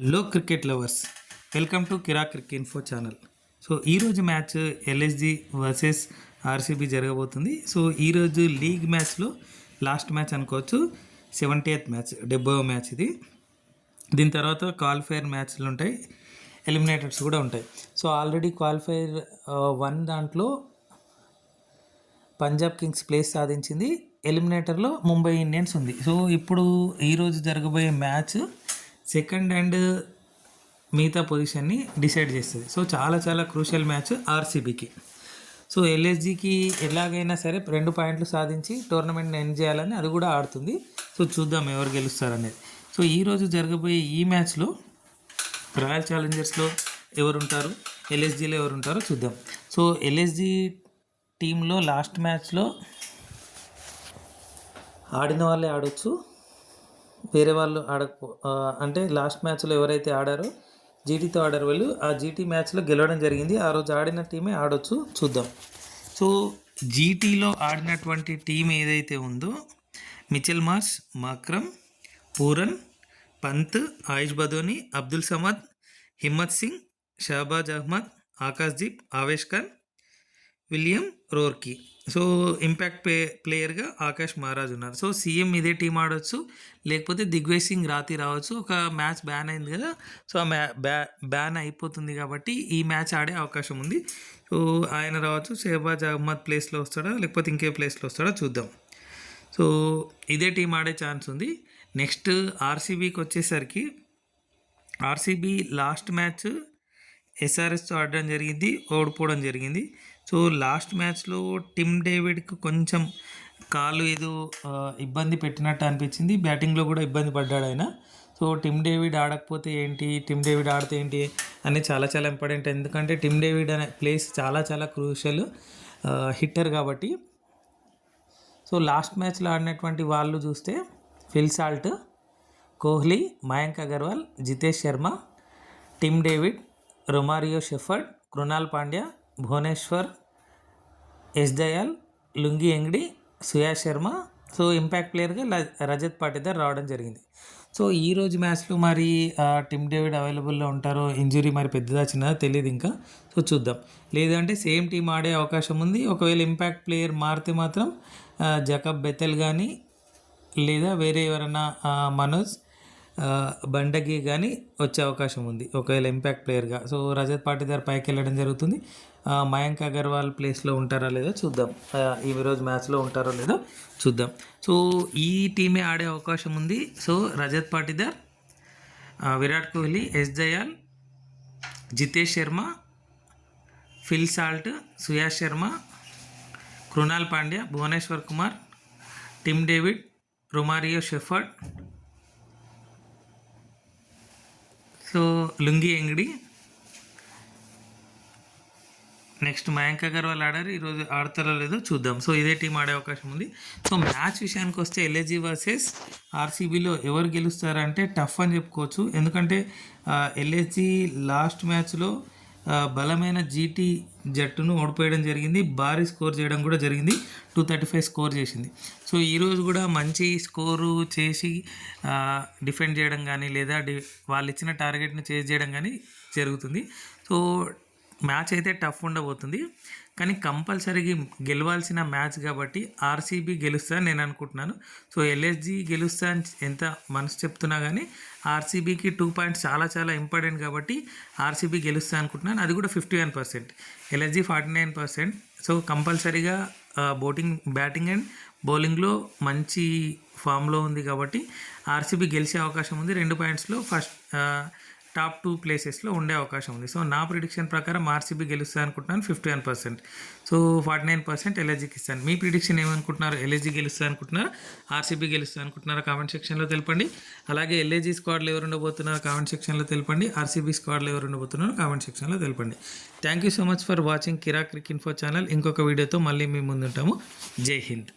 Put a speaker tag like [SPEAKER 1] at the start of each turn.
[SPEAKER 1] Hello cricket lovers, welcome to Kirak cricket info channel. So ఈరోజు match LSG versus RCB జరగబోతుంది. So ఈరోజు league మ్యాచ్లో last match అనుకోవచ్చు, 70th match, 70వ match ఇది. దీని తర్వాత క్వాలిఫైర్ మ్యాచ్లు ఉంటాయి, ఎలిమినేటర్స్ కూడా ఉంటాయి. సో ఆల్రెడీ క్వాలిఫైర్ 1 దాంట్లో పంజాబ్ కింగ్స్ ప్లేస్ సాధించింది, ఎలిమినేటర్లో ముంబై ఇండియన్స్ ఉంది. సో ఇప్పుడు ఈరోజు జరగబోయే మ్యాచ్ సెకండ్ అండ్ మిగతా పొజిషన్ని డిసైడ్ చేస్తుంది. సో చాలా క్రూషియల్ మ్యాచ్ ఆర్సీబీకి. సో ఎల్ఎస్జికి ఎలాగైనా సరే 2 పాయింట్లు సాధించి టోర్నమెంట్ని ఎండ్ చేయాలని అది కూడా ఆడుతుంది. సో చూద్దాం ఎవరు గెలుస్తారనేది. సో ఈరోజు జరగబోయే ఈ మ్యాచ్లో రాయల్ ఛాలెంజర్స్లో ఎవరుంటారు, ఎల్ఎస్జిలో ఎవరుంటారో చూద్దాం. సో ఎల్ఎస్జి టీంలో లాస్ట్ మ్యాచ్లో ఆడిన వాళ్ళే ఆడవచ్చు, వేరే వాళ్ళు అంటే లాస్ట్ మ్యాచ్లో ఎవరైతే ఆడారో జీటీతో ఆడారు వాళ్ళు, ఆ జీటీ మ్యాచ్లో గెలవడం జరిగింది. ఆ రోజు ఆడిన టీమే ఆడవచ్చు, చూద్దాం. సో జీటీలో ఆడినటువంటి టీం ఏదైతే ఉందో Mitchell Marsh, Markram, Pooran, Pant, Ayush Badoni, Abdul Samad, Himmat Singh, Shahbaz Ahmed, Akashdeep, Avesh Khan, William O'Rourke. So impact ప్లేయర్గా ఆకాష్ మహారాజ్ ఉన్నారు. సో సీఎం ఇదే టీం ఆడవచ్చు, లేకపోతే దిగ్విజయ్ సింగ్ రాతి రావచ్చు. ఒక మ్యాచ్ బ్యాన్ అయింది కదా, సో ఆ బ్యాన్ అయిపోతుంది కాబట్టి ఈ మ్యాచ్ ఆడే అవకాశం ఉంది. సో ఆయన రావచ్చు, షహబాజ్ అహ్మద్ ప్లేస్లో వస్తాడా లేకపోతే ఇంకే ప్లేస్లో వస్తాడా చూద్దాం. సో ఇదే టీం ఆడే ఛాన్స్ ఉంది. నెక్స్ట్ ఆర్సీబీకి వచ్చేసరికి, ఆర్సీబీ లాస్ట్ మ్యాచ్ ఎస్ఆర్ఎస్తో ఆడడం జరిగింది, ఓడిపోవడం జరిగింది. సో లాస్ట్ మ్యాచ్లో టిమ్ డేవిడ్కి కొంచెం కాలు ఏదో ఇబ్బంది పెట్టినట్టు అనిపించింది, బ్యాటింగ్లో కూడా ఇబ్బంది పడ్డాడు ఆయన. సో టిమ్ డేవిడ్ ఆడకపోతే ఏంటి, టిమ్ డేవిడ్ ఆడితే ఏంటి అనేది చాలా ఇంపార్టెంట్. ఎందుకంటే టిమ్ డేవిడ్ అనే ప్లేస్ చాలా క్రూషియల్ హిట్టర్ కాబట్టి. సో లాస్ట్ మ్యాచ్లో ఆడినటువంటి వాళ్ళు చూస్తే Phil Salt, Kohli, Mayank Agarwal, Jitesh Sharma, Tim David, Romario Shepherd, Krunal Pandya, Bhuvneshwar, S Dayal, Lungi Ngidi, Suyash Sharma. So impact ప్లేయర్గా రజత్ పాటిదార్ రావడం జరిగింది. సో ఈరోజు మ్యాచ్లో మరి టిమ్ డేవిడ్ అవైలబుల్లో ఉంటారో, ఇంజురీ మరి పెద్దదా చిన్నదా తెలియదు ఇంకా. సో చూద్దాం. లేదంటే సేమ్ టీం ఆడే అవకాశం ఉంది. ఒకవేళ ఇంపాక్ట్ ప్లేయర్ మారితే మాత్రం జకబ్ బెతెల్ కానీ, లేదా వేరే ఎవరైనా మనోజ్ బండగి కానీ వచ్చే అవకాశం ఉంది ఒకవేళ ఇంపాక్ట్ ప్లేయర్గా. సో రజత్ పాటిదార్ పైకి వెళ్ళడం జరుగుతుంది. మయాంక్ అగర్వాల్ ప్లేస్లో ఉంటారా లేదో చూద్దాం, ఈరోజు మ్యాచ్లో ఉంటారో లేదో చూద్దాం. సో ఈ టీమే ఆడే అవకాశం ఉంది. So Rajat Patidar, Virat Kohli, S Dayal, Jitesh Sharma, Phil Salt, Suyash Sharma, Krunal Pandya, Bhuvneshwar Kumar, Tim David, Romario Shepherd, so Lungi Ngidi, next Mayank Agarwal ఆడారు, ఈరోజు ఆడతారో లేదో చూద్దాం. సో ఇదే టీం ఆడే అవకాశం ఉంది. సో మ్యాచ్ విషయానికి వస్తే ఎల్ఎస్జి వర్సెస్ ఆర్సీబీలో ఎవరు గెలుస్తారంటే టఫ్ అని చెప్పుకోవచ్చు. ఎందుకంటే ఎల్ఎస్జి లాస్ట్ మ్యాచ్లో బలమైన జీటీ జట్టును ఓడిపోయడం జరిగింది, భారీ స్కోర్ చేయడం కూడా జరిగింది, 235 స్కోర్ చేసింది. సో ఈరోజు కూడా మంచి స్కోరు చేసి డిఫెండ్ చేయడం కానీ, లేదా వాళ్ళు ఇచ్చిన టార్గెట్ని చేజ్ చేయడం కానీ జరుగుతుంది. సో మ్యాచ్ అయితే టఫ్ ఉండబోతుంది, కానీ కంపల్సరీగా గెలవాల్సిన మ్యాచ్ కాబట్టి ఆర్సీబీ గెలుస్తా నేను అనుకుంటున్నాను. సో ఎల్ఎస్జి గెలుస్తా అని ఎంత మనసు చెప్తున్నా కానీ ఆర్సీబీకి 2 పాయింట్స్ చాలా ఇంపార్టెంట్ కాబట్టి ఆర్సీబీ గెలుస్తా అనుకుంటున్నాను. అది కూడా 51%, ఎల్ఎస్జి 49%. సో కంపల్సరీగా బ్యాటింగ్ అండ్ బౌలింగ్లో మంచి ఫామ్లో ఉంది కాబట్టి ఆర్సీబీ గెలిచే అవకాశం ఉంది. 2 పాయింట్స్లో ఫస్ట్ టాప్ 2 ప్లేసెస్లో ఉండే అవకాశం ఉంది. సో నా ప్రిడిక్షన్ ప్రకారం ఆర్సీబీ గెలుస్తుంది అనుకుంటున్నాను 51%. సో 49% ఎల్ఎస్జికి ఇస్తాను. మీ ప్రిడిక్షన్ ఏమనుకుంటున్నారు? ఎల్ఎస్జి గెలుస్తుంది అనుకుంటున్నారా, ఆర్సీబీ గెలుస్తుంది అనుకుంటున్నారా? కామెంట్ సెక్షన్లో తెలపండి. అలాగే ఎల్ఎస్జి స్క్వాడ్లో ఎవరు ఉండబోతున్నారో కామెంట్ సెక్షన్లో తెలపండి. ఆర్సీబీ స్క్వాడ్లో ఎవరు ఉండబోతున్నారో కామెంట్ సెక్షన్లో తెలపండి. Thank you so much for watching Kirak cricket info channel. ఇంకొక వీడియోతో మళ్ళీ మీ ముందుంటాము. జై హింద్.